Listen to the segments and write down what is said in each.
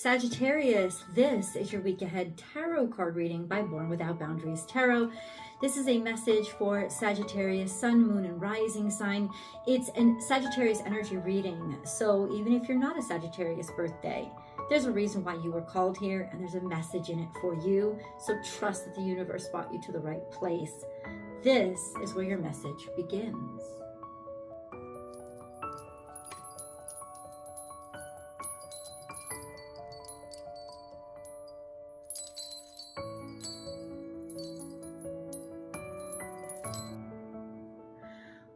Sagittarius, this is your week ahead tarot card reading by Born Without Boundaries Tarot. This is a message for Sagittarius, sun, moon, and rising sign. It's a Sagittarius energy reading. So even if you're not a Sagittarius birthday, there's a reason why you were called here and there's a message in it for you. So trust that the universe brought you to the right place. This is where your message begins.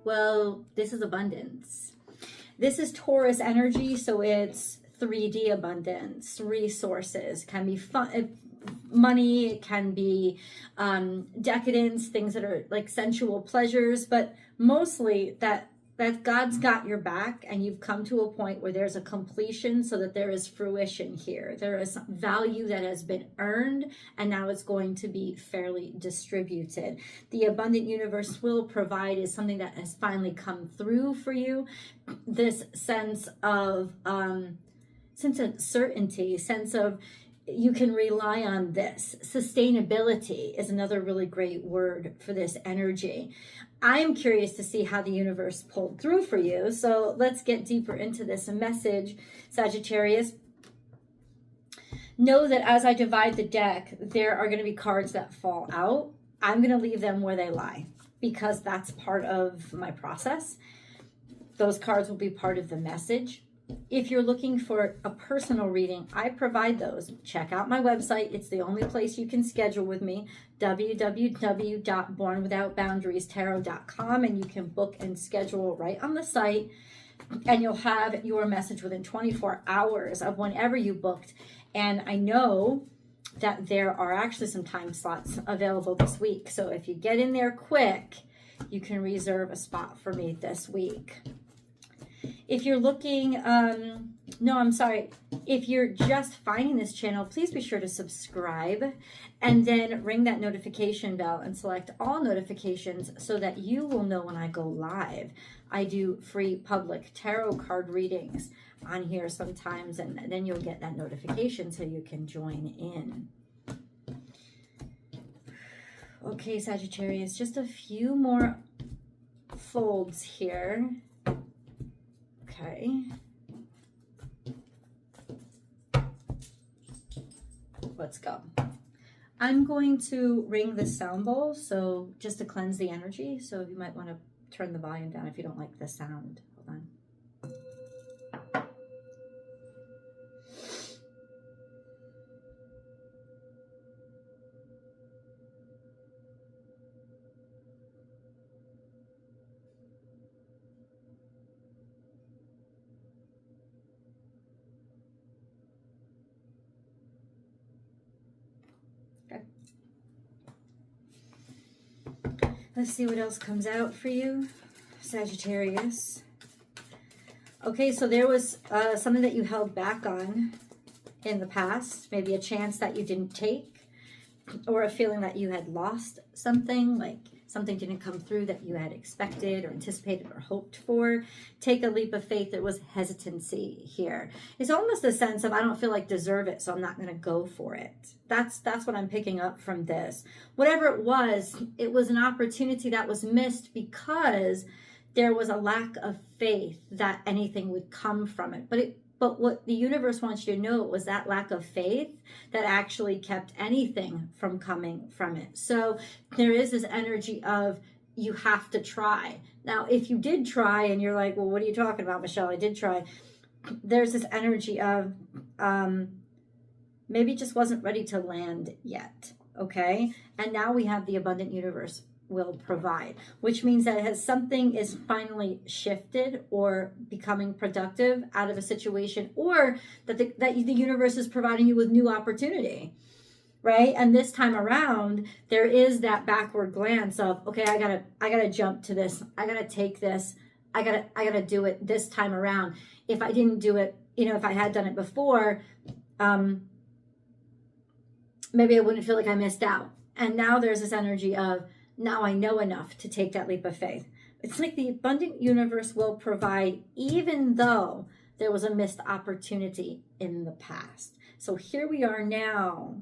Well, this is abundance. This is Taurus energy, so it's 3D abundance, resources, can be fun, money, it can be decadence, things that are like sensual pleasures, but mostly that God's got your back and you've come to a point where there's a completion so that there is fruition here. There is value that has been earned and now it's going to be fairly distributed. The abundant universe will provide is something that has finally come through for you. This sense of certainty, sense of you can rely on this. Sustainability is another really great word for this energy. I'm curious to see how the universe pulled through for you. So let's get deeper into this message, Sagittarius. Know that as I divide the deck, there are going to be cards that fall out. I'm going to leave them where they lie because that's part of my process. Those cards will be part of the message. If you're looking for a personal reading, I provide those. Check out my website. It's the only place you can schedule with me, www.bornwithoutboundariestarot.com, and you can book and schedule right on the site, and you'll have your message within 24 hours of whenever you booked. And I know that there are actually some time slots available this week, so if you get in there quick, you can reserve a spot for me this week. If you're looking, if you're just finding this channel, please be sure to subscribe and then ring that notification bell and select all notifications so that you will know when I go live. I do free public tarot card readings on here sometimes, and then you'll get that notification so you can join in. Okay, Sagittarius, just a few more folds here. Okay. Let's go. I'm going to ring the sound bowl, so just to cleanse the energy. So you might want to turn the volume down if you don't like the sound. Hold on. Let's see what else comes out for you, Sagittarius. Okay, so there was something that you held back on in the past, maybe a chance that you didn't take, or a feeling that you had lost something, like something didn't come through that you had expected or anticipated or hoped for. Take a leap of faith. There was hesitancy here. It's almost a sense of, I don't feel like deserve it, so I'm not going to go for it. That's what I'm picking up from this. Whatever it was an opportunity that was missed because there was a lack of faith that anything would come from it. But what the universe wants you to know was that lack of faith that actually kept anything from coming from it. So there is this energy of you have to try. Now, if you did try and you're like, well, what are you talking about, Michelle? I did try. There's this energy of maybe it just wasn't ready to land yet. Okay. And now we have the abundant universe will provide, which means that as something is finally shifted or becoming productive out of a situation, or that the universe is providing you with new opportunity, right? And this time around, there is that backward glance of, okay, I gotta jump to this. I gotta take this. I gotta do it this time around. If I didn't do it, if I had done it before, maybe I wouldn't feel like I missed out. And now there's this energy of, now I know enough to take that leap of faith. It's like the abundant universe will provide even though there was a missed opportunity in the past. So here we are now,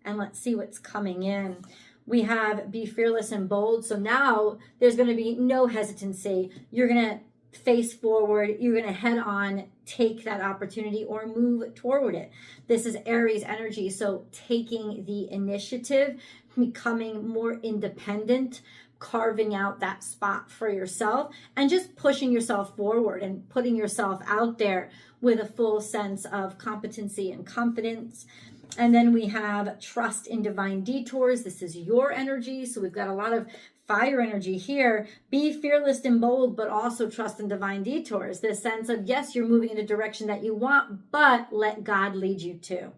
and let's see what's coming in. We have be fearless and bold. So now there's going to be no hesitancy. You're going to face forward. You're going to head on, take that opportunity or move toward it. This is Aries energy. So taking the initiative, becoming more independent, carving out that spot for yourself, and just pushing yourself forward and putting yourself out there with a full sense of competency and confidence. And then we have trust in divine detours. This is your energy. So we've got a lot of fire energy here. Be fearless and bold, but also trust in divine detours. This sense of, yes, you're moving in a direction that you want, but let God lead you to.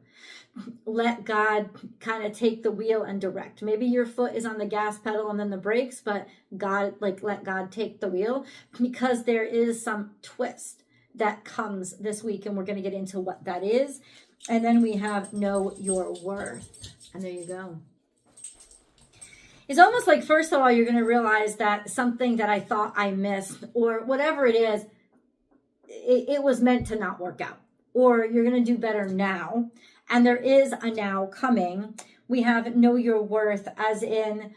Let God kind of take the wheel and direct. Maybe your foot is on the gas pedal and then the brakes, but God, let God take the wheel, because there is some twist that comes this week, and we're going to get into what that is. And then we have know your worth. And there you go. It's almost like, first of all, you're going to realize that something that I thought I missed, or whatever it is, it was meant to not work out. Or you're going to do better now. And there is a now coming. We have know your worth, as in,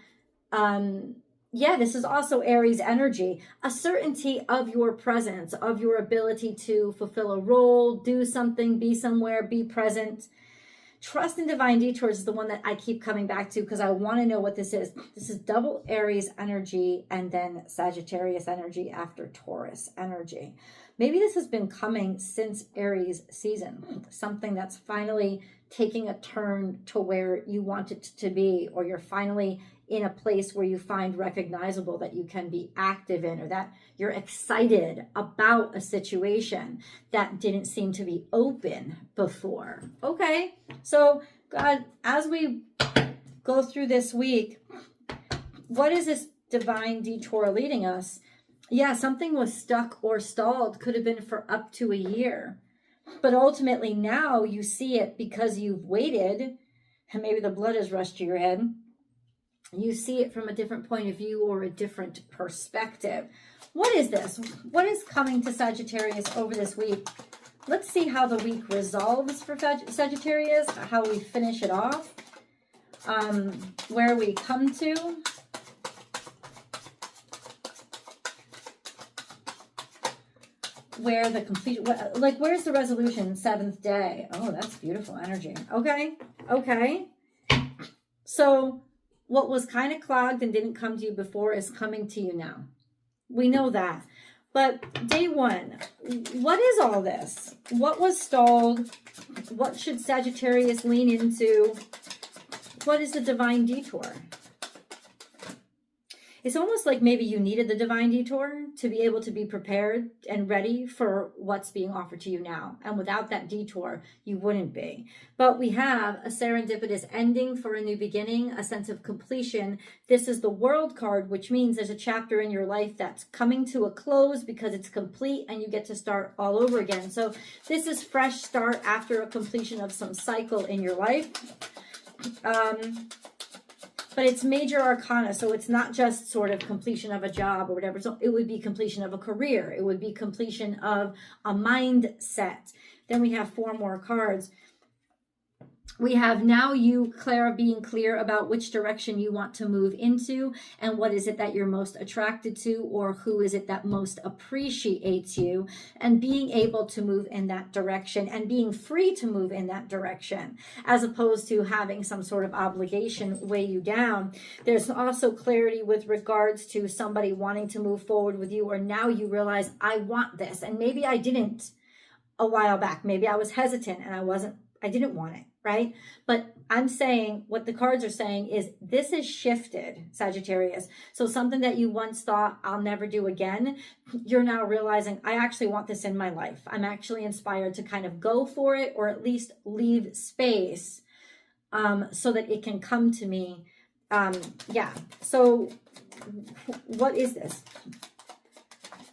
this is also Aries energy. A certainty of your presence, of your ability to fulfill a role, do something, be somewhere, be present. Trust in divine detours is the one that I keep coming back to, because I want to know what this is. This is double Aries energy and then Sagittarius energy after Taurus energy. Maybe this has been coming since Aries season, something that's finally taking a turn to where you want it to be, or you're finally in a place where you find recognizable that you can be active in, or that you're excited about a situation that didn't seem to be open before. Okay, so God, as we go through this week, what is this divine detour leading us? Yeah, something was stuck or stalled, could have been for up to a year. But ultimately now you see it because you've waited, and maybe the blood has rushed to your head. You see it from a different point of view or a different perspective. What is this? What is coming to Sagittarius over this week? Let's see how the week resolves for Sagittarius, how we finish it off, where we come to. Where the complete, like, where's the resolution? 7th day. Oh, that's beautiful energy. Okay. So what was kind of clogged and didn't come to you before is coming to you now. We know that. But day 1, what is all this? What was stalled? What should Sagittarius lean into? What is the divine detour? It's almost like maybe you needed the divine detour to be able to be prepared and ready for what's being offered to you now. And without that detour, you wouldn't be. But we have a serendipitous ending for a new beginning, a sense of completion. This is the World card, which means there's a chapter in your life that's coming to a close because it's complete and you get to start all over again. So this is fresh start after a completion of some cycle in your life. But it's major arcana, so it's not just sort of completion of a job or whatever. So it would be completion of a career. It would be completion of a mindset. Then we have 4 more cards. We have now you, Clara, being clear about which direction you want to move into and what is it that you're most attracted to, or who is it that most appreciates you, and being able to move in that direction and being free to move in that direction, as opposed to having some sort of obligation weigh you down. There's also clarity with regards to somebody wanting to move forward with you, or now you realize, I want this. And maybe I didn't a while back. Maybe I was hesitant and I didn't want it. Right? But I'm saying, what the cards are saying is this is shifted, Sagittarius. So something that you once thought I'll never do again, you're now realizing I actually want this in my life. I'm actually inspired to kind of go for it, or at least leave space so that it can come to me. So what is this?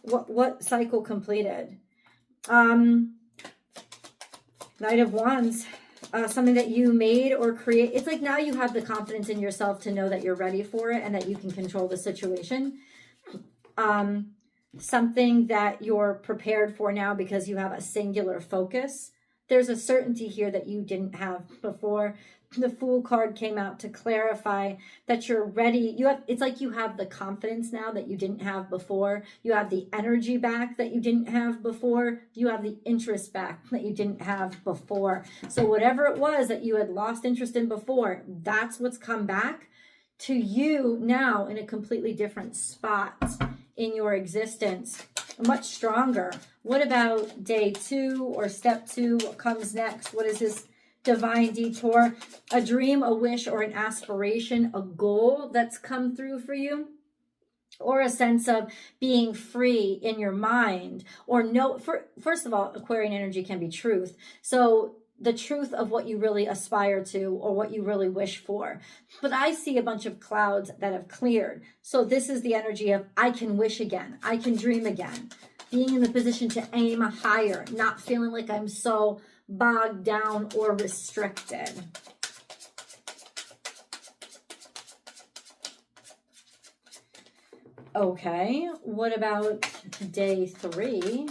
What cycle completed? Knight of Wands. Something that you made or create. It's like now you have the confidence in yourself to know that you're ready for it and that you can control the situation. Something that you're prepared for now because you have a singular focus There's a certainty here that you didn't have before. The Fool card came out to clarify that you're ready. It's like you have the confidence now that you didn't have before. You have the energy back that you didn't have before. You have the interest back that you didn't have before. So whatever it was that you had lost interest in before, that's what's come back to you now in a completely different spot in your existence, much stronger. What about day 2 or step 2? What comes next? What is this divine detour? A dream, a wish, or an aspiration, a goal that's come through for you, or a sense of being free in your mind, or first of all, Aquarian energy can be truth. So the truth of what you really aspire to or what you really wish for. But I see a bunch of clouds that have cleared. So this is the energy of I can wish again. I can dream again. Being in the position to aim higher, not feeling like I'm so bogged down or restricted. Okay, what about day 3?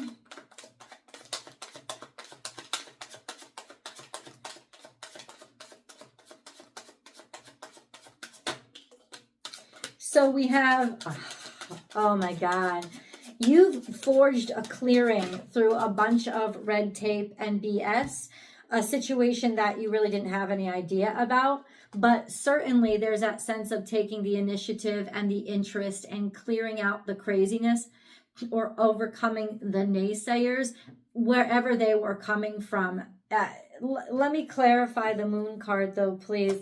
So we have, oh my God, you've forged a clearing through a bunch of red tape and BS, a situation that you really didn't have any idea about. But certainly there's that sense of taking the initiative and the interest and clearing out the craziness or overcoming the naysayers, wherever they were coming from. Let me clarify the Moon card though, please.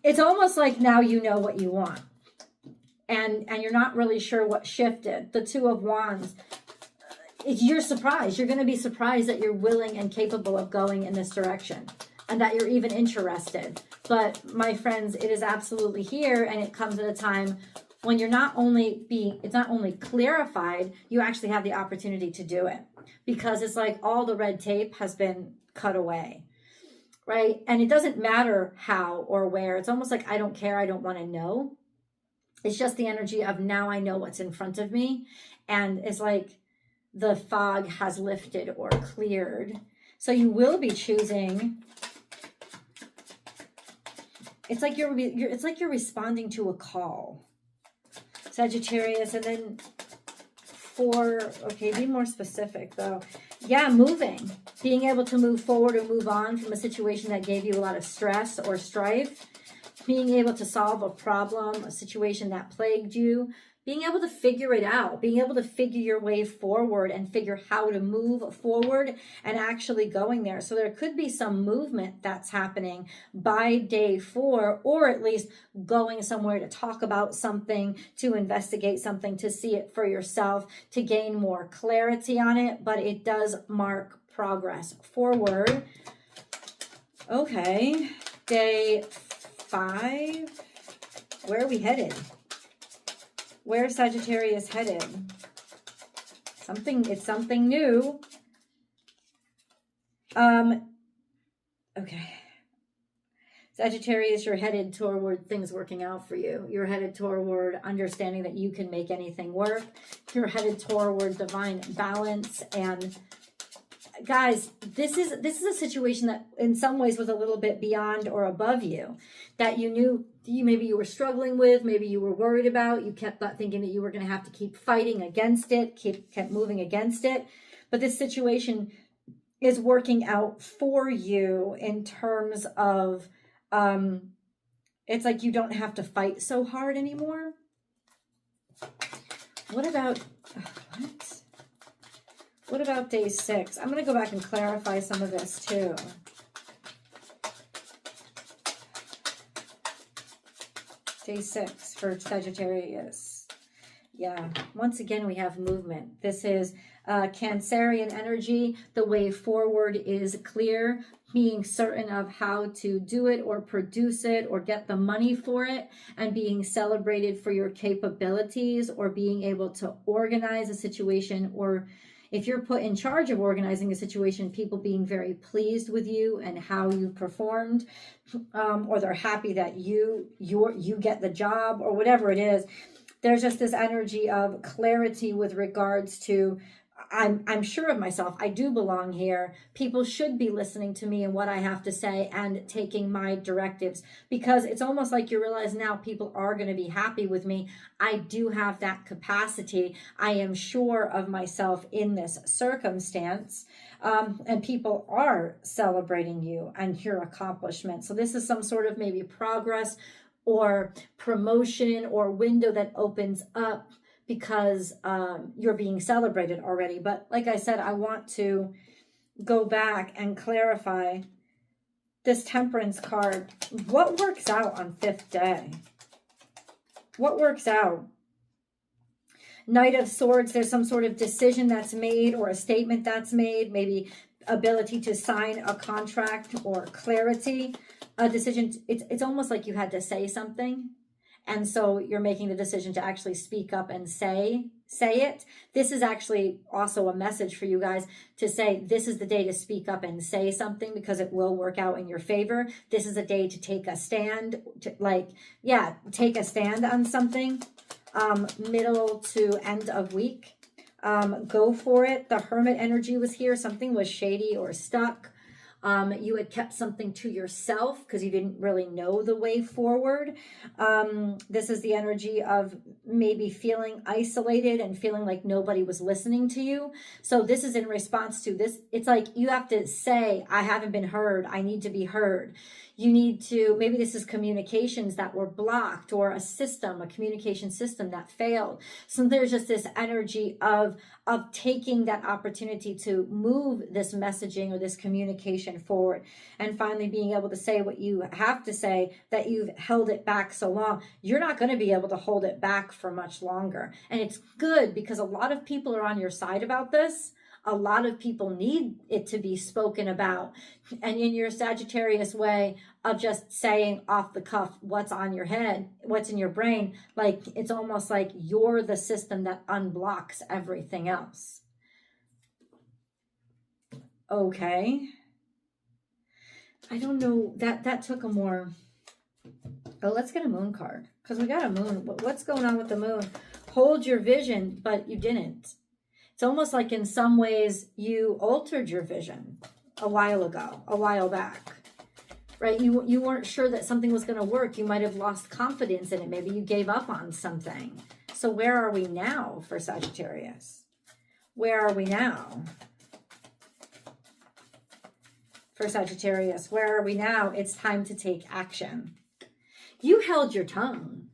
It's almost like now you know what you want. And you're not really sure what shifted. The Two of Wands, you're surprised. You're going to be surprised that you're willing and capable of going in this direction and that you're even interested. But my friends, it is absolutely here, and it comes at a time when it's not only clarified, you actually have the opportunity to do it, because it's like all the red tape has been cut away. Right? And it doesn't matter how or where. It's almost like I don't care. I don't want to know. It's just the energy of now I know what's in front of me. And it's like the fog has lifted or cleared. So you will be choosing. It's like you're responding to a call, Sagittarius. And then okay, be more specific though. Yeah, moving. Being able to move forward or move on from a situation that gave you a lot of stress or strife. Being able to solve a problem, a situation that plagued you. Being able to figure it out. Being able to figure your way forward and figure how to move forward and actually going there. So there could be some movement that's happening by day 4, or at least going somewhere to talk about something, to investigate something, to see it for yourself, to gain more clarity on it. But it does mark progress forward. Okay, day 5. Where are we headed? Where's Sagittarius headed? It's something new. Okay. Sagittarius, you're headed toward things working out for you. You're headed toward understanding that you can make anything work. You're headed toward divine balance. And guys, this is a situation that in some ways was a little bit beyond or above you, that you knew maybe you were struggling with, maybe you were worried about. You kept thinking that you were going to have to keep fighting against it, kept moving against it. But this situation is working out for you in terms of, it's like you don't have to fight so hard anymore. What about day 6? I'm going to go back and clarify some of this too. Day 6 for Sagittarius. Yeah, once again, we have movement. This is Cancerian energy. The way forward is clear, being certain of how to do it or produce it or get the money for it, and being celebrated for your capabilities, or being able to organize a situation, or if you're put in charge of organizing a situation, people being very pleased with you and how you performed, or they're happy that you get the job, or whatever it is. There's just this energy of clarity with regards to, I'm sure of myself. I do belong here. People should be listening to me and what I have to say and taking my directives, because it's almost like you realize now people are going to be happy with me. I do have that capacity. I am sure of myself in this circumstance. And people are celebrating you and your accomplishment. So this is some sort of maybe progress or promotion or window that opens up because you're being celebrated already. But like I said, I want to go back and clarify this Temperance card. What works out on 5th day? What works out? Knight of Swords, there's some sort of decision that's made or a statement that's made, maybe ability to sign a contract or clarity, a decision. It's almost like you had to say something. And so you're making the decision to actually speak up and say it. This is actually also a message for you guys to say, this is the day to speak up and say something, because it will work out in your favor. This is a day to take a stand, take a stand on something. Middle to end of week. Go for it. The Hermit energy was here. Something was shady or stuck. You had kept something to yourself because you didn't really know the way forward. This is the energy of maybe feeling isolated and feeling like nobody was listening to you. So this is in response to this. It's like you have to say, I haven't been heard. I need to be heard. You need to, maybe this is communications that were blocked, or a communication system that failed. So there's just this energy of taking that opportunity to move this messaging or this communication forward, and finally being able to say what you have to say, that you've held it back so long. You're not going to be able to hold it back for much longer. And it's good, because a lot of people are on your side about this. A lot of people need it to be spoken about. And in your Sagittarius way of just saying off the cuff what's on your head, what's in your brain, like it's almost like you're the system that unblocks everything else. Okay. I don't know, that took a more... Oh, let's get a moon card, because we got a moon. What's going on with the moon? Hold your vision, but you didn't. It's almost like in some ways you altered your vision a while ago, a while back, right? You weren't sure that something was going to work. You might have lost confidence in it. Maybe you gave up on something. So where are we now for Sagittarius? Where are we now for Sagittarius? Where are we now? It's time to take action. You held your tongue.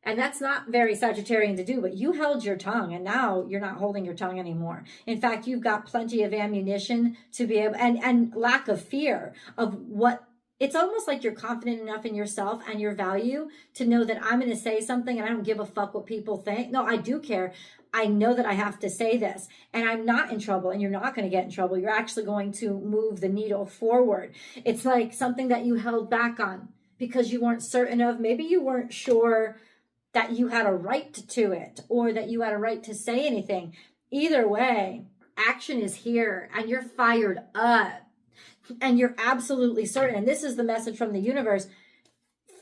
And that's not very Sagittarian to do, but you held your tongue, and now you're not holding your tongue anymore. In fact, you've got plenty of ammunition to be able, and lack of fear of what, it's almost like you're confident enough in yourself and your value to know that I'm going to say something and I don't give a fuck what people think. No, I do care. I know that I have to say this, and I'm not in trouble, and you're not going to get in trouble. You're actually going to move the needle forward. It's like something that you held back on because you weren't certain of, maybe you weren't sure that you had a right to it, or that you had a right to say anything. Either way, action is here, and you're fired up, and you're absolutely certain. And this is the message from the universe.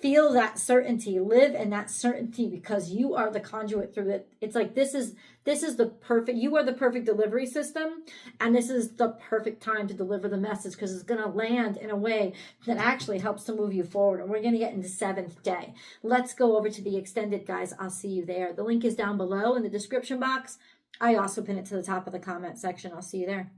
Feel that certainty, live in that certainty, because you are the conduit through it. It's like this is the perfect, you are the perfect delivery system, and this is the perfect time to deliver the message, because it's going to land in a way that actually helps to move you forward. And we're going to get into 7th day. Let's go over to the extended, guys. I'll see you there. The link is down below in the description box. I also pin it to the top of the comment section. I'll see you there.